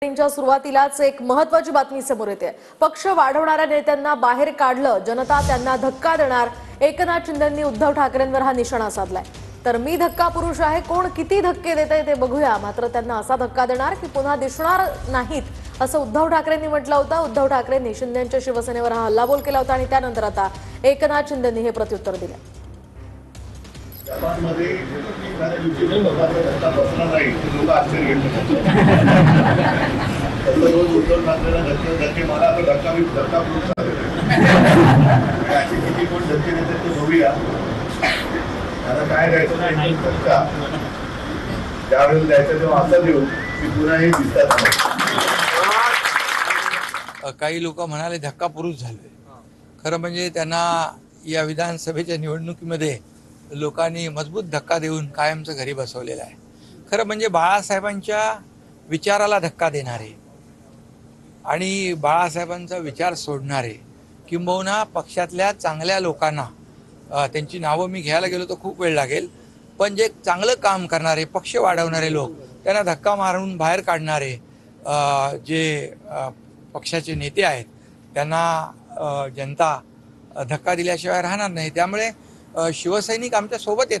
च्या सुरुवातीलाच एक महत्त्वाची बातमी समोर येते। पक्ष वाढवणाऱ्या नेत्यांना बाहेर काढलं, जनता त्यांना धक्का देणार। एकनाथ शिंदेंनी उद्धव ठाकरेंवर हा निशाणा साधलाय। तर मी धक्का पुरुष आहे, कोण किती धक्के देतंय ते बघूया। मात्र त्यांना असा धक्का देणार की पुन्हा दिसणार नाहीत असं उद्धव ठाकरेंनी म्हटलं होतं। उद्धव ठाकरेंनी शिंदेंच्या शिवसेनेवर हा हल्लाबोल केला होता आणि त्यानंतर आता एकनाथ शिंदेंनी हे प्रत्युत्तर दिलं। जपानमध्ये एखाद्या दिवशी धक्का बसला नाही तर लोक आश्चर्य घेतात। रोज उद्धव ठाकरेला धक्के मला तर धक्का पुरुष असे किती कोण धक्के देतात ते बघूया। आता काय द्यायचं नाही धक्का ज्यावेळेला द्यायचं तेव्हा असं देऊ की पुन्हा हे दिसतात। काही लोक म्हणाले धक्का पुरुष झाले। खरं म्हणजे त्यांना या विधानसभेच्या निवडणुकीमध्ये लोकांनी मजबूत धक्का देऊन कायमचं घरी बसवलेलं आहे। खरं म्हणजे बाळासाहेबांच्या विचाराला धक्का देणारे आणि बाळासाहेबांचा विचार सोडणारे, किंबहुना पक्षातल्या चांगल्या लोकांना, त्यांची नावं मी घ्यायला गेलो तर खूप वेळ लागेल, पण जे चांगलं काम करणारे, पक्ष वाढवणारे लोक, त्यांना धक्का मारून बाहेर काढणारे जे पक्षाचे नेते आहेत, त्यांना जनता धक्का दिल्याशिवाय राहणार नाही। त्यामुळे शिवसैनिक आमच्या सोबत येतात।